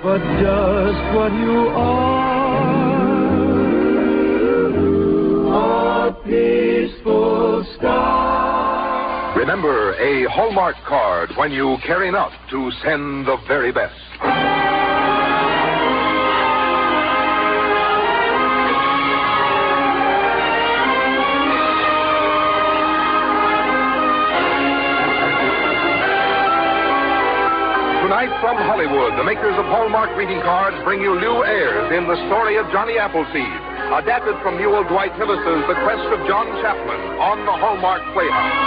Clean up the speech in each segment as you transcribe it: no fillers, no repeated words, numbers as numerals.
but just what you are, a peaceful star. Remember, a Hallmark card when you care enough to send the very best. Tonight from Hollywood, the makers of Hallmark greeting cards bring you Lew Ayres in The Story of Johnny Appleseed, adapted from Newell Dwight Hillis's The Quest of John Chapman on the Hallmark Playhouse.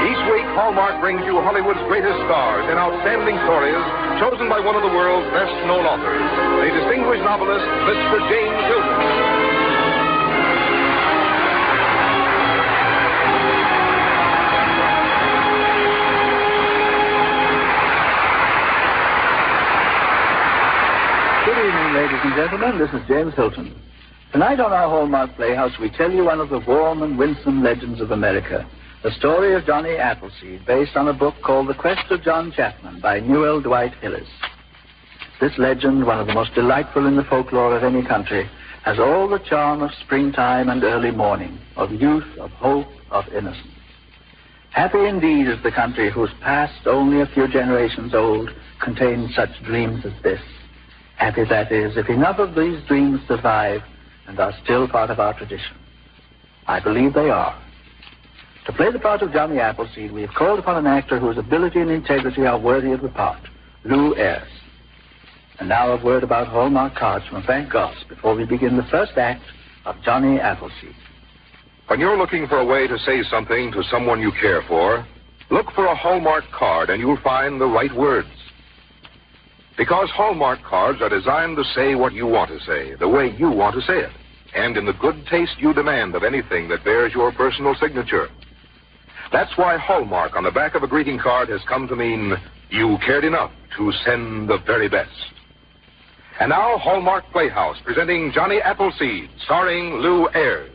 Each week, Hallmark brings you Hollywood's greatest stars in outstanding stories chosen by one of the world's best-known authors, the distinguished novelist, Mr. James Hilton. Good evening, ladies and gentlemen. This is James Hilton. Tonight on our Hallmark Playhouse, we tell you one of the warm and winsome legends of America, the story of Johnny Appleseed, based on a book called The Quest of John Chapman by Newell Dwight Hillis. This legend, one of the most delightful in the folklore of any country, has all the charm of springtime and early morning, of youth, of hope, of innocence. Happy indeed is the country whose past, only a few generations old, contains such dreams as this. Happy, that is, if enough of these dreams survive and are still part of our tradition. I believe they are. To play the part of Johnny Appleseed, we have called upon an actor whose ability and integrity are worthy of the part, Lew Ayres. And now a word about Hallmark cards from Frank Goss before we begin the first act of Johnny Appleseed. When you're looking for a way to say something to someone you care for, look for a Hallmark card and you'll find the right words. Because Hallmark cards are designed to say what you want to say, the way you want to say it, and in the good taste you demand of anything that bears your personal signature. That's why Hallmark on the back of a greeting card has come to mean you cared enough to send the very best. And now, Hallmark Playhouse, presenting Johnny Appleseed, starring Lew Ayres.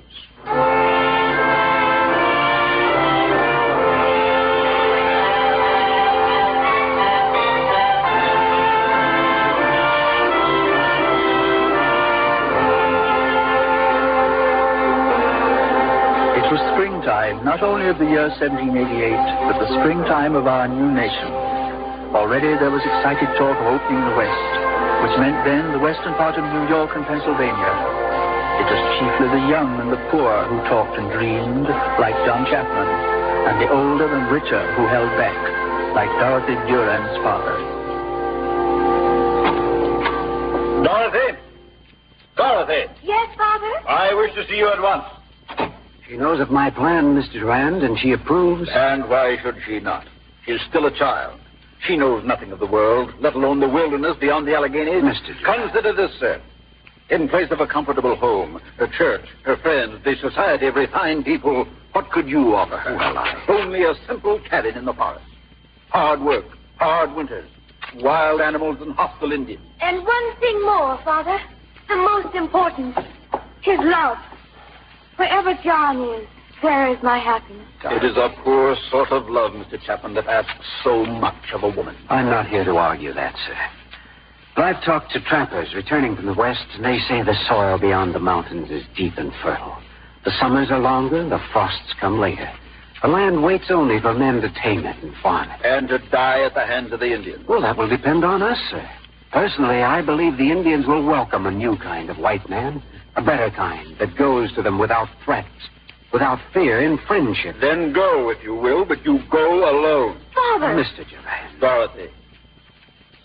It was springtime, not only of the year 1788, but the springtime of our new nation. Already there was excited talk of opening the West, which meant then the western part of New York and Pennsylvania. It was chiefly the young and the poor who talked and dreamed, like John Chapman, and the older and richer who held back, like Dorothy Duran's father. Dorothy! Dorothy! Yes, Father? I wish to see you at once. She knows of my plan, Mr. Durand, and she approves. And why should she not? She's still a child. She knows nothing of the world, let alone the wilderness beyond the Alleghenies. Mr. Durand. Consider this, sir. In place of a comfortable home, her church, her friends, the society of refined people, what could you offer her? Well, Only a simple cabin in the forest. Hard work, hard winters, wild animals and hostile Indians. And one thing more, Father. The most important. His love. Wherever John is, there is my happiness. It is a poor sort of love, Mr. Chapman, that asks so much of a woman. I'm not here to argue that, sir. But I've talked to trappers returning from the West, and they say the soil beyond the mountains is deep and fertile. The summers are longer, the frosts come later. The land waits only for men to tame it and farm it. And to die at the hands of the Indians. Well, that will depend on us, sir. Personally, I believe the Indians will welcome a new kind of white man. A better kind that goes to them without threats, without fear, in friendship. Then go, if you will, but you go alone. Father! Mr. Durand. Dorothy,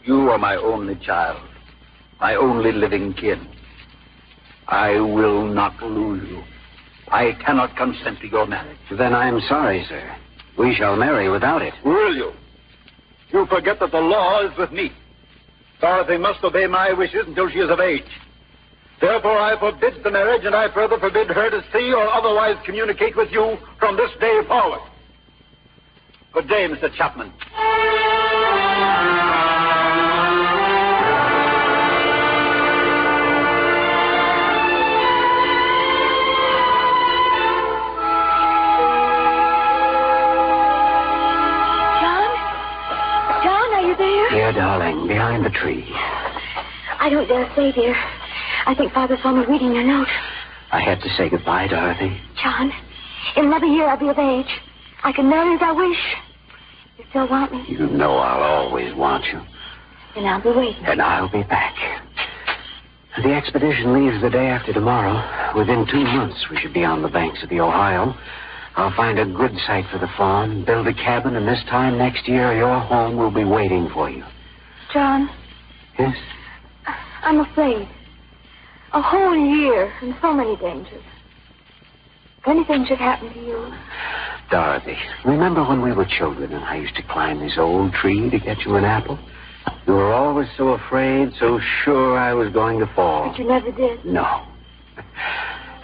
you are my only child, my only living kin. I will not lose you. I cannot consent to your marriage. Then I'm sorry, sir. We shall marry without it. Will you? You forget that the law is with me. Dorothy must obey my wishes until she is of age. Therefore, I forbid the marriage, and I further forbid her to see or otherwise communicate with you from this day forward. Good day, Mr. Chapman. darling, behind the tree. I don't dare stay, dear. I think Father saw me reading your note. I had to say goodbye, Dorothy. John, in another year I'll be of age. I can marry as I wish. You still want me? You know I'll always want you. And I'll be waiting. And I'll be back. The expedition leaves the day after tomorrow. Within 2 months, we should be on the banks of the Ohio. I'll find a good site for the farm, build a cabin, and this time next year, your home will be waiting for you. John? Yes? I'm afraid. A whole year and so many dangers. If anything should happen to you. Dorothy, remember when we were children and I used to climb this old tree to get you an apple? You were always so afraid, so sure I was going to fall. But you never did. No.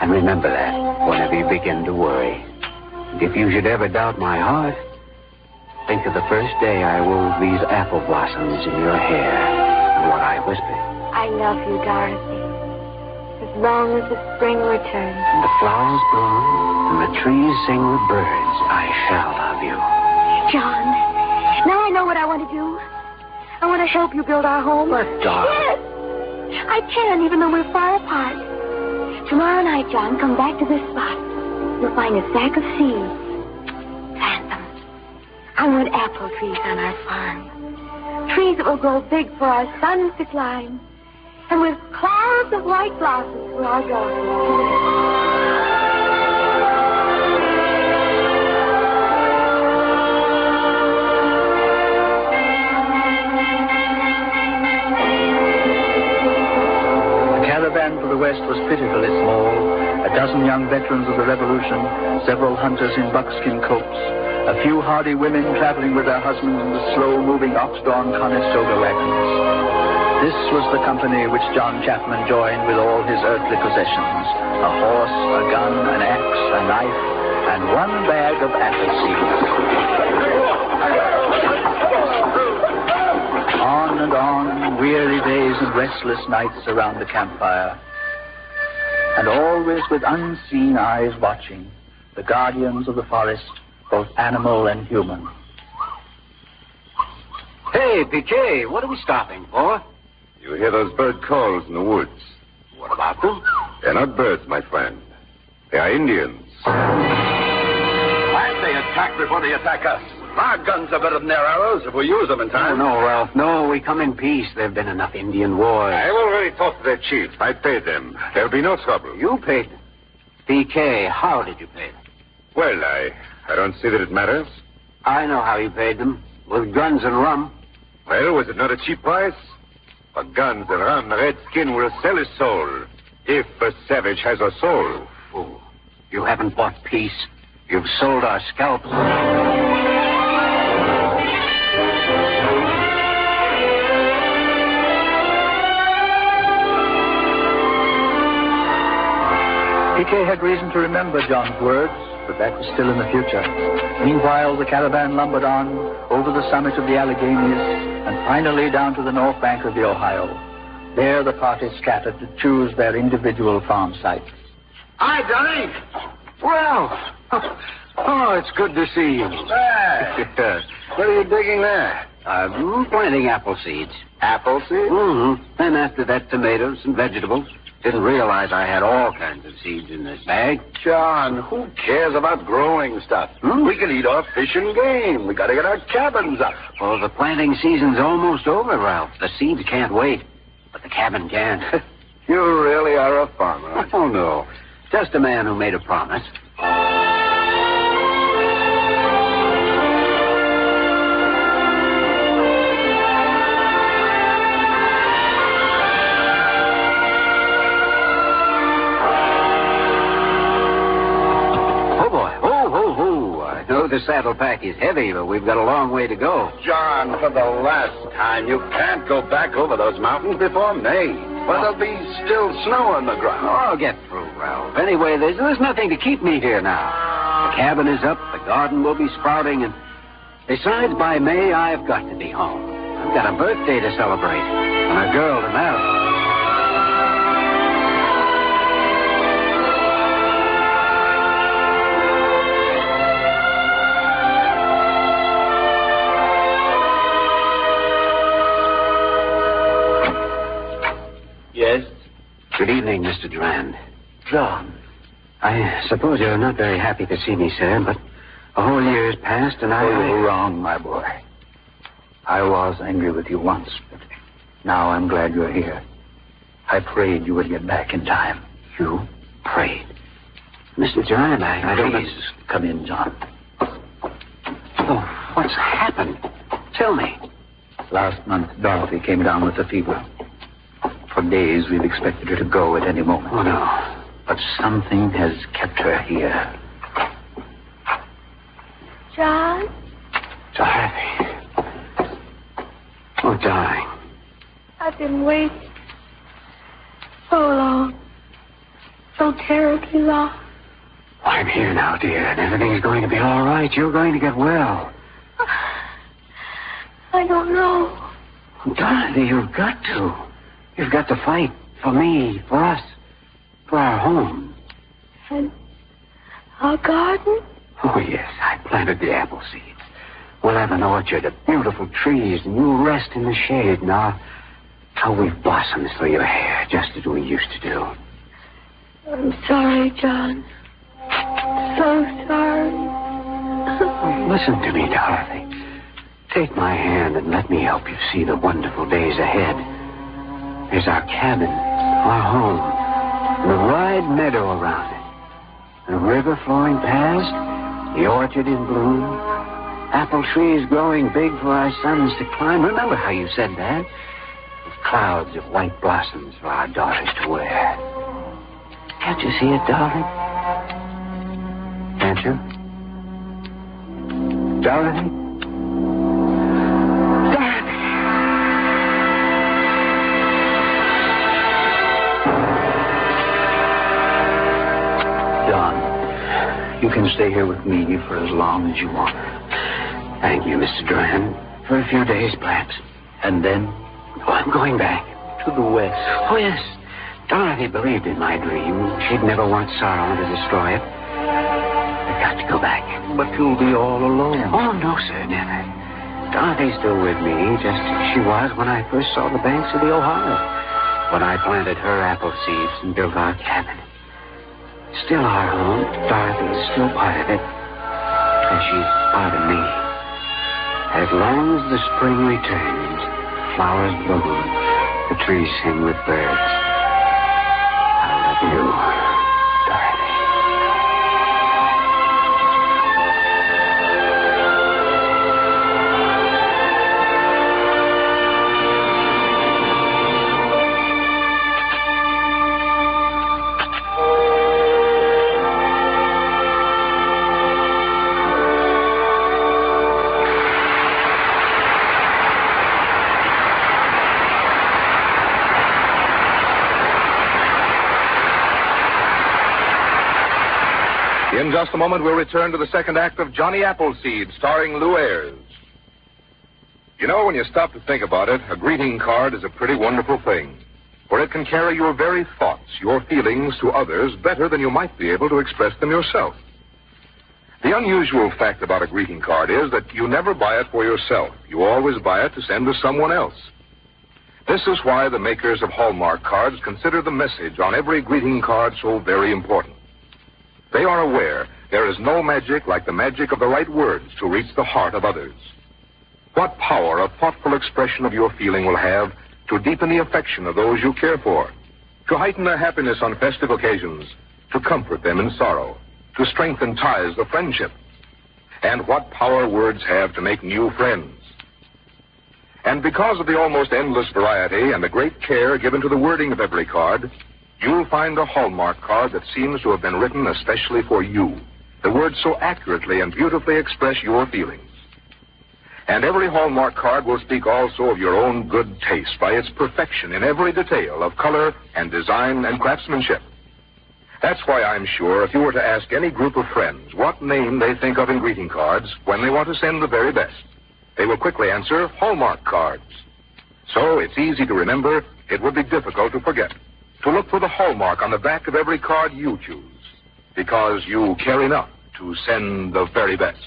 And remember that whenever you begin to worry. And if you should ever doubt my heart, think of the first day I wove these apple blossoms in your hair and what I whispered. I love you, Dorothy. As long as the spring returns. And the flowers bloom and the trees sing with birds, I shall love you. John, now I know what I want to do. I want to help you build our home. But, darling. Yes. I can, even though we're far apart. Tomorrow night, John, come back to this spot. You'll find a sack of seeds. Plant them. I want apple trees on our farm. Trees that will grow big for our sons to climb. And with clouds of white blossoms for our daughters. The caravan for the West was pitifully small. A dozen young veterans of the Revolution, several hunters in buckskin coats, a few hardy women traveling with their husbands in the slow-moving ox-drawn Conestoga wagons. This was the company which John Chapman joined with all his earthly possessions. A horse, a gun, an axe, a knife, and one bag of Appleseed. On and on, weary days and restless nights around the campfire. And always with unseen eyes watching, the guardians of the forest, both animal and human. Hey, PK, what are we stopping for? You hear those bird calls in the woods? What about them? They're not birds, my friend. They are Indians. Why they attack before they attack us? Our guns are better than their arrows if we use them in time. No, Ralph. No, we come in peace. There have been enough Indian wars. I've already talked to their chief. I paid them. There'll be no trouble. You paid them. PK, how did you pay them? Well, I don't see that it matters. I know how you paid them. With guns and rum. Well, was it not a cheap price? For guns and rum, the redskin will sell his soul. If a savage has a soul. Fool. You haven't bought peace. You've sold our scalps. PK had reason to remember John's words, but that was still in the future. Meanwhile, the caravan lumbered on over the summit of the Alleghenies and finally down to the north bank of the Ohio. There, the party scattered to choose their individual farm sites. Hi, Johnny. Well, oh, it's good to see you. Hey. What are you digging there? I'm planting apple seeds. Apple seeds? Mm-hmm. And after that, tomatoes and vegetables. Didn't realize I had all kinds of seeds in this bag. John, who cares about growing stuff? We can eat our fish and game. We got to get our cabins up. Well, the planting season's almost over, Ralph. The seeds can't wait, but the cabin can. You really are a farmer, aren't you? Oh, no. Just a man who made a promise. The saddle pack is heavy, but we've got a long way to go. John, for the last time, you can't go back over those mountains before May. But there'll be still snow on the ground. Oh, I'll get through, Ralph. Anyway, there's nothing to keep me here now. The cabin is up, the garden will be sprouting, and besides, by May, I've got to be home. I've got a birthday to celebrate, and a girl to marry. evening, Mr. Durand. John. I suppose you're not very happy to see me, sir, but a whole year has passed, and You were wrong, my boy. I was angry with you once, but now I'm glad you're here. I prayed you would get back in time. You prayed? Mr. Durand, I don't... Please, come in, John. Oh, what's happened? Tell me. Last month, Dorothy came down with a fever. For days, we've expected her to go at any moment. Oh, no. But something has kept her here. John? Dorothy. Oh, darling. I've been waiting so long. So terribly long. I'm here now, dear, and everything's going to be all right. You're going to get well. I don't know. Dorothy, you've got to. You've got to fight for me, for us, for our home. And our garden? Oh, yes, I planted the Appleseed. We'll have an orchard of beautiful trees, and you'll rest in the shade. Now, how we've blossoms through your hair, just as we used to do. I'm sorry, John. So sorry. Listen to me, Dorothy. Take my hand and let me help you see the wonderful days ahead. There's our cabin, our home, and a wide meadow around it. And a river flowing past, the orchard in bloom, apple trees growing big for our sons to climb. Remember how you said that? With clouds of white blossoms for our daughters to wear. Can't you see it, darling? Can't you? Dorothy? You can stay here with me for as long as you want. Thank you, Mr. Durand. For a few days, perhaps. And then? Oh, I'm going back. To the west. Oh, yes. Dorothy believed in my dream. She'd never want sorrow to destroy it. I've got to go back. But you'll be all alone. Oh, no, sir, never. Dorothy's still with me, just as she was when I first saw the banks of the Ohio. When I planted her apple seeds and built our cabin. Still our home. Dorothy is still part of it. And she's part of me. As long as the spring returns, flowers bloom, the trees sing with birds. I love you, Dorothy. In just a moment, we'll return to the second act of Johnny Appleseed, starring Lou Ayres. You know, when you stop to think about it, a greeting card is a pretty wonderful thing, for it can carry your very thoughts, your feelings to others better than you might be able to express them yourself. The unusual fact about a greeting card is that you never buy it for yourself. You always buy it to send to someone else. This is why the makers of Hallmark cards consider the message on every greeting card so very important. They are aware there is no magic like the magic of the right words to reach the heart of others. What power a thoughtful expression of your feeling will have to deepen the affection of those you care for, to heighten their happiness on festive occasions, to comfort them in sorrow, to strengthen ties of friendship. And what power words have to make new friends. And because of the almost endless variety and the great care given to the wording of every card, you'll find a Hallmark card that seems to have been written especially for you. The words so accurately and beautifully express your feelings. And every Hallmark card will speak also of your own good taste by its perfection in every detail of color and design and craftsmanship. That's why I'm sure if you were to ask any group of friends what name they think of in greeting cards when they want to send the very best, they will quickly answer Hallmark cards. So it's easy to remember, it would be difficult to forget. To look for the hallmark on the back of every card you choose, because you care enough to send the very best.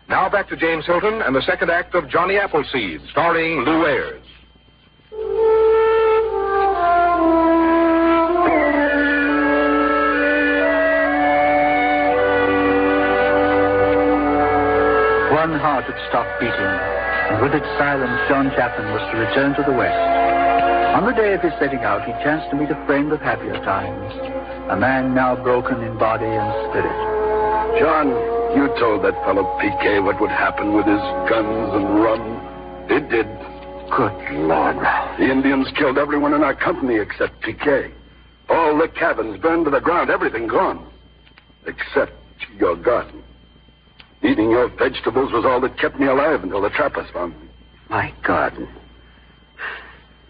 Now back to James Hilton and the second act of Johnny Appleseed, starring Lou Ayres. one heart had stopped beating, and with its silence, John Chapman was to return to the West. On the day of his setting out, he chanced to meet a friend of happier times, a man now broken in body and spirit. John, you told that fellow Piquet what would happen with his guns and rum. It did. Good Lord, Ralph. The Indians killed everyone in our company except Piquet. All the cabins burned to the ground, everything gone. Except your garden. Eating your vegetables was all that kept me alive until the trappers found me. My garden.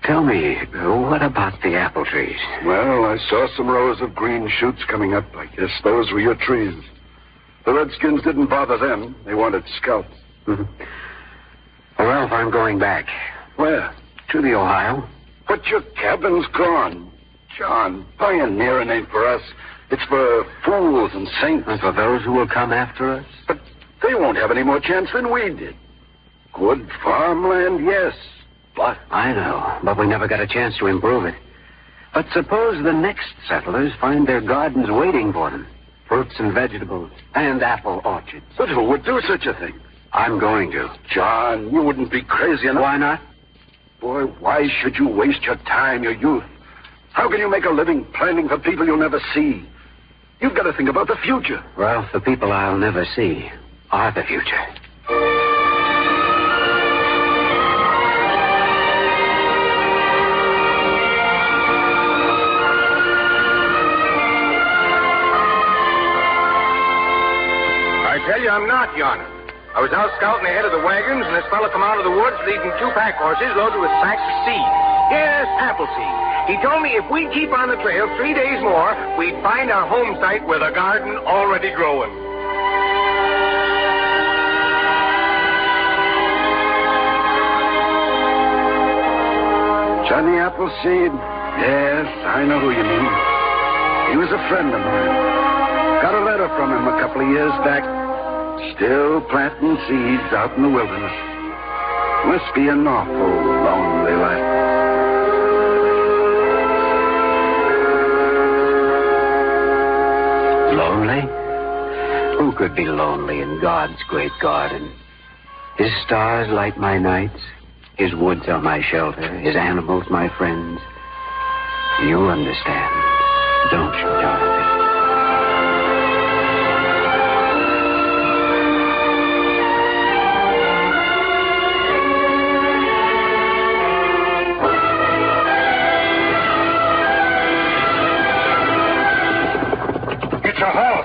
Tell me, what about the apple trees? Well, I saw some rows of green shoots coming up. I guess those were your trees. The Redskins didn't bother them. They wanted scalps. Mm-hmm. Well, Ralph, I'm going back. Where? To the Ohio. But your cabin's gone. John, pioneering ain't for us. It's for fools and saints. And for those who will come after us? But they won't have any more chance than we did. Good farmland, yes. But I know, but we never got a chance to improve it. But suppose the next settlers find their gardens waiting for them. Fruits and vegetables, and apple orchards. But who would do such a thing? I'm going to. John, you wouldn't be crazy enough. Why not? Boy, why should you waste your time, your youth? How can you make a living planning for people you'll never see? You've got to think about the future. Ralph, the people I'll never see are the future. I tell you, I'm not yawning. I was out scouting ahead of the wagons, and this fellow come out of the woods leading 2 pack horses loaded with sacks of seed. Yes, Appleseed. He told me if we'd keep on the trail 3 days more, we'd find our home site with a garden already growing. Johnny Appleseed? Yes, I know who you mean. He was a friend of mine. Got a letter from him a couple of years back. Still planting seeds out in the wilderness. Must be an awful lonely life. Lonely? Who could be lonely in God's great garden? His stars light my nights. His woods are my shelter. His animals my friends. You understand, don't you, Jonathan?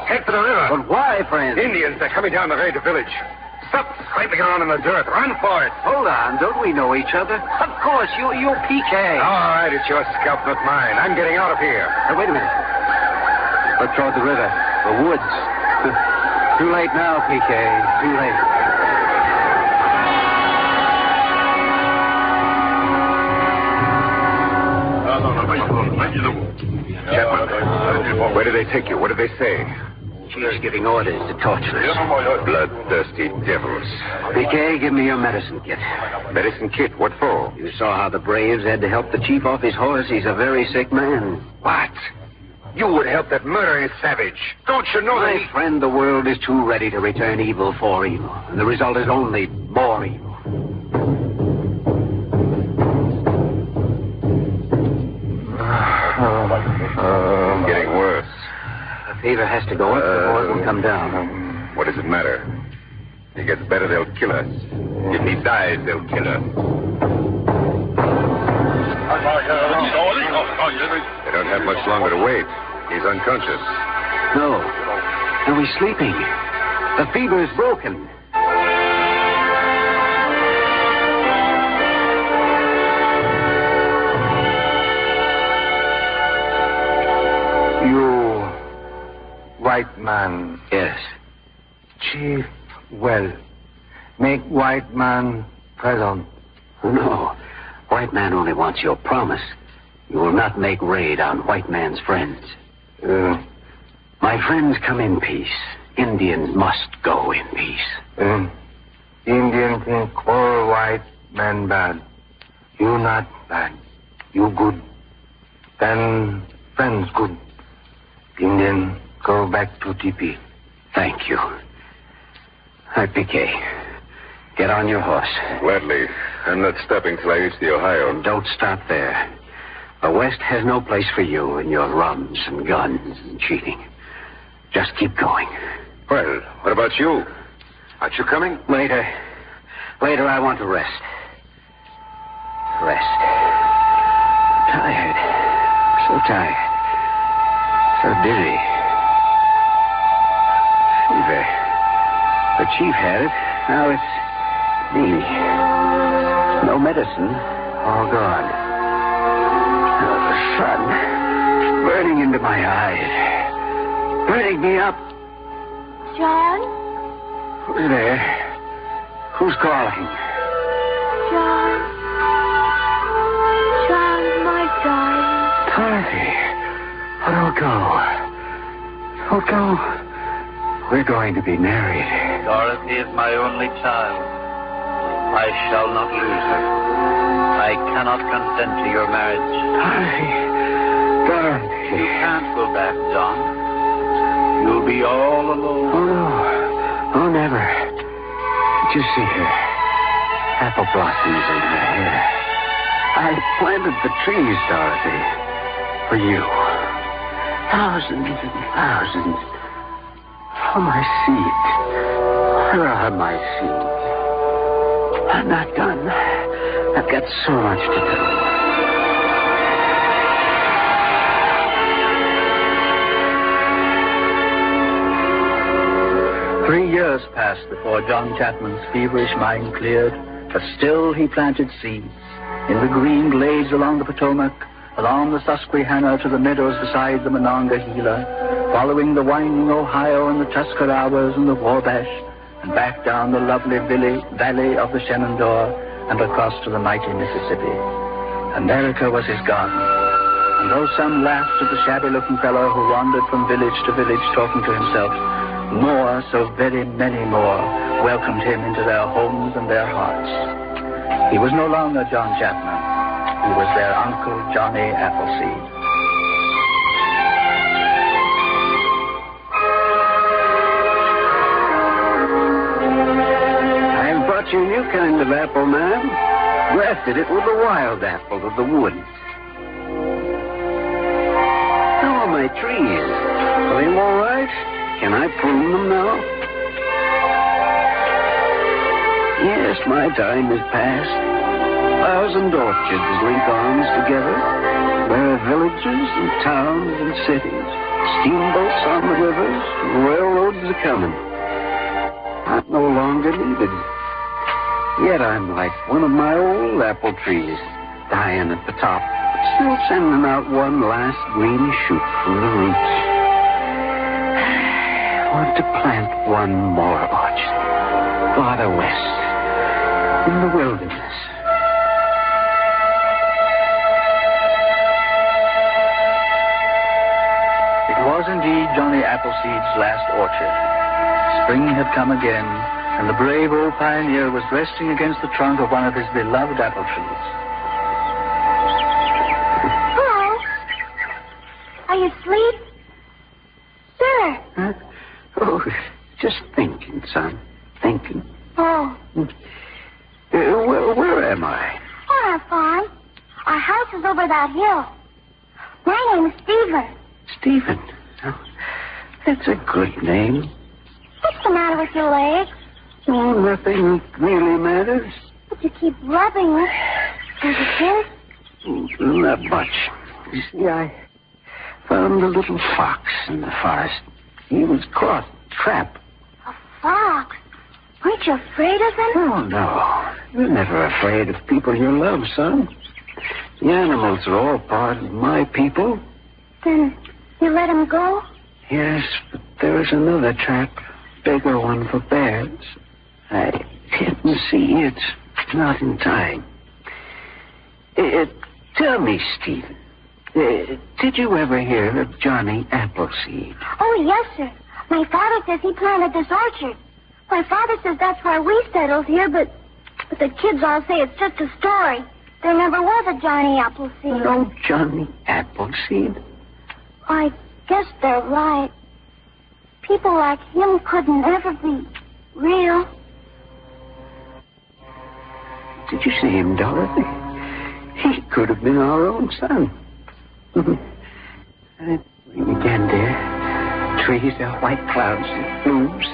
Head for the river. But why, friend? Indians, they're coming down the road to village. Stop scraping around in the dirt. Run for it. Hold on, don't we know each other? Of course, you're Piquet. All right, it's your scalp, not mine. I'm getting out of here. Wait a minute. Look toward the river, the woods. Too late now, Piquet. Too late. Chapman, where did they take you? What did they say? She's giving orders to torture us. Bloodthirsty devils. Piquet, give me your medicine kit. Medicine kit? What for? You saw how the braves had to help the chief off his horse. He's a very sick man. What? You would help that murdering savage. Don't you know that My friend, the world is too ready to return evil for evil. And the result is only more evil. Getting worse. The fever has to go up before it will come down. What does it matter? If he gets better, they'll kill us. If he dies, they'll kill us. They don't have much longer to wait. He's unconscious. No. No, he's sleeping. The fever is broken. You, white man. Yes. Chief, well, make white man present. No. White man only wants your promise. You will not make raid on white man's friends. My friends come in peace. Indians must go in peace. Indian think all white men bad. You not bad. You good. Then friends good. Indian go back to teepee. Thank you. I Piquet. Get on your horse. Gladly. I'm not stopping till I reach the Ohio. And don't stop there. The West has no place for you and your rums and guns and cheating. Just keep going. Well, what about you? Aren't you coming? Later. Later, I want to rest. Rest. Tired. So tired. So dizzy. Fever. The chief had it. Now it's me. No medicine. All gone. Oh, the sun. Burning into my eyes. Burning me up. John? Who's there? Who's calling? John. John, my darling. Dorothy. Oh, don't go. Don't go. We're going to be married. Dorothy is my only child. I shall not lose her. I cannot consent to your marriage. Dorothy. You can't go back, John. You'll be all alone. Oh, no. Oh, never. Did you see her? Apple blossoms in her hair. I planted the trees, Dorothy, for you. Thousands and thousands. For my seeds. Where are my seeds? I'm not done. I've got so much to do. 3 years passed before John Chapman's feverish mind cleared, but still he planted seeds. In the green glades along the Potomac, along the Susquehanna to the meadows beside the Monongahela, following the winding Ohio and the Tuscarawas and the Wabash, and back down the lovely valley of the Shenandoah and across to the mighty Mississippi. America was his garden. And though some laughed at the shabby-looking fellow who wandered from village to village talking to himself, more, so very many more, welcomed him into their homes and their hearts. He was no longer John Chapman. He was their Uncle Johnny Appleseed. I've brought you a new kind of apple, ma'am. Grafted it with the wild apple of the woods. How are my trees? Are they all right? Can I prune them now? Yes, my time is past. 1,000 orchards link arms together. There are villages and towns and cities, steamboats on the rivers, railroads are coming. I'm no longer needed. Yet I'm like one of my old apple trees, dying at the top, still sending out one last green shoot from the roots. I want to plant one more orchard, farther west, in the wilderness. It was indeed Johnny Appleseed's last orchard. Spring had come again, and the brave old pioneer was resting against the trunk of one of his beloved apple trees. Hello. Are you asleep? Sir. Huh? Oh, just thinking, son. Thinking. Oh. Where am I? On our farm. Our house is over that hill. My name is Stephen. Stephen. Oh, that's a good name. What's the matter with your leg? Oh, nothing really matters. But you keep rubbing it. Does it hurt? Not much. You see, I found a little fox in the forest. He was caught, trapped. A fox? Aren't you afraid of him? Oh, no. You're never afraid of people you love, son. The animals are all part of my people. Then you let him go? Yes, but there's another trap, bigger one for bears. I didn't see it. Not in time. Tell me, Stephen, did you ever hear of Johnny Appleseed? Oh, yes, sir. My father says he planted this orchard. My father says that's where we settled here, but the kids all say it's just a story. There never was a Johnny Appleseed. No Johnny Appleseed? I guess they're right. People like him couldn't ever be real. Did you see him, Dorothy? He could have been our own son. Again, dear. Trees, they're white clouds that blooms.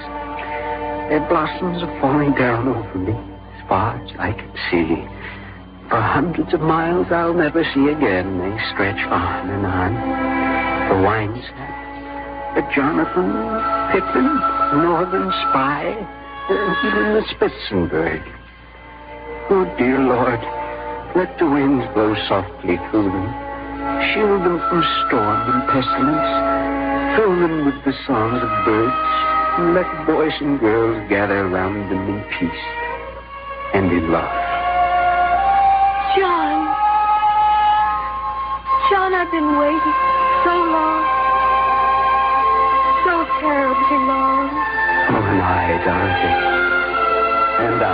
Their blossoms are falling down over me as far as I can see. For hundreds of miles I'll never see again. They stretch on and on. The Winesap, the Jonathan, Pippin, Northern Spy, even the Spitzenberg. Oh, dear Lord, let the winds blow softly through them. Shield them from storm and pestilence. Fill them with the songs of birds. And let boys and girls gather around them in peace and in love. John. John, I've been waiting so long. So terribly long. Oh, and I, Dorothy. And I.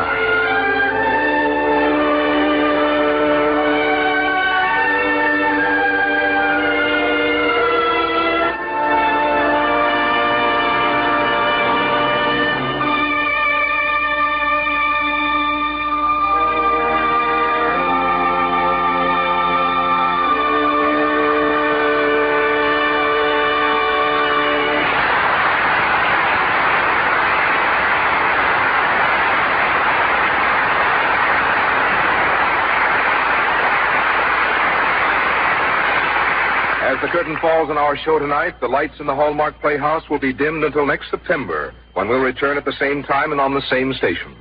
As the curtain falls on our show tonight, the lights in the Hallmark Playhouse will be dimmed until next September, when we'll return at the same time and on the same station.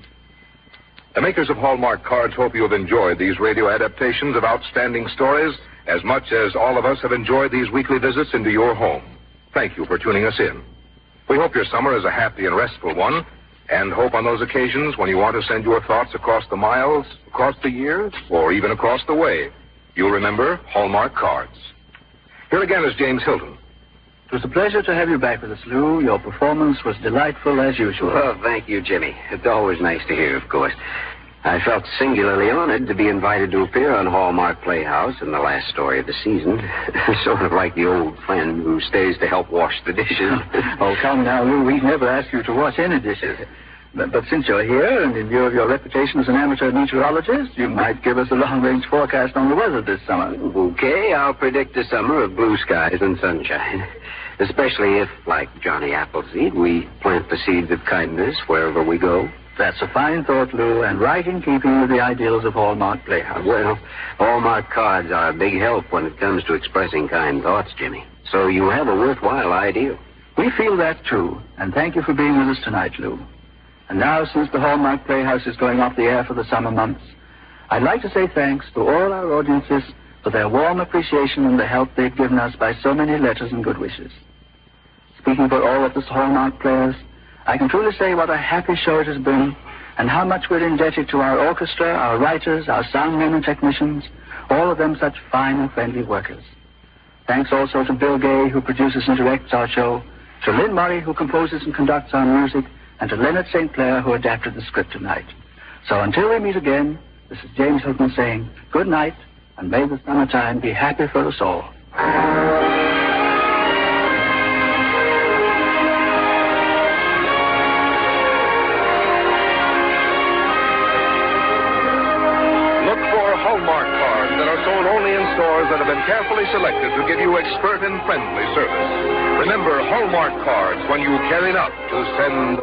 The makers of Hallmark cards hope you have enjoyed these radio adaptations of outstanding stories as much as all of us have enjoyed these weekly visits into your home. Thank you for tuning us in. We hope your summer is a happy and restful one, and hope on those occasions when you want to send your thoughts across the miles, across the years, or even across the way, you'll remember Hallmark cards. Here again is James Hilton. It was a pleasure to have you back with us, Lou. Your performance was delightful as usual. Well, thank you, Jimmy. It's always nice to hear, of course. I felt singularly honored to be invited to appear on Hallmark Playhouse in the last story of the season. Sort of like the old friend who stays to help wash the dishes. Oh, come now, Lou. We'd never ask you to wash any dishes. But since you're here, and in view of your reputation as an amateur meteorologist, you might give us a long-range forecast on the weather this summer. Okay, I'll predict a summer of blue skies and sunshine. Especially if, like Johnny Appleseed, we plant the seeds of kindness wherever we go. That's a fine thought, Lou, and right in keeping with the ideals of Hallmark Playhouse. Well, Hallmark cards are a big help when it comes to expressing kind thoughts, Jimmy. So you have a worthwhile ideal. We feel that, too, and thank you for being with us tonight, Lou. And now, since the Hallmark Playhouse is going off the air for the summer months, I'd like to say thanks to all our audiences for their warm appreciation and the help they've given us by so many letters and good wishes. Speaking for all of us Hallmark players, I can truly say what a happy show it has been and how much we're indebted to our orchestra, our writers, our soundmen and technicians, all of them such fine and friendly workers. Thanks also to Bill Gay, who produces and directs our show, to Lynn Murray, who composes and conducts our music, and to Leonard St. Clair, who adapted the script tonight. So until we meet again, this is James Hilton saying good night, and may the summertime be happy for us all. Look for Hallmark cards that are sold only in stores that have been carefully selected to give you expert and friendly service. Remember Hallmark cards when you care enough to send.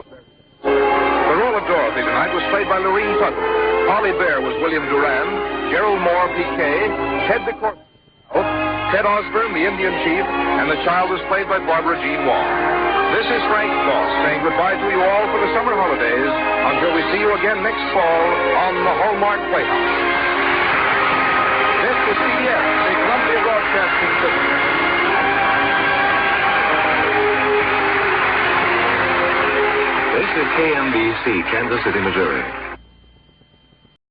The role of Dorothy tonight was played by Lorene Tuttle. Polly Bear was William Durand, Gerald Moore, P.K., Ted DeCourt, Ted Osborne, the Indian chief, and the child was played by Barbara Jean Wong. This is Frank Goss saying goodbye to you all for the summer holidays until we see you again next fall on the Hallmark Playhouse. This is CBS, the Columbia Broadcasting System. This is KMBC, Kansas City, Missouri.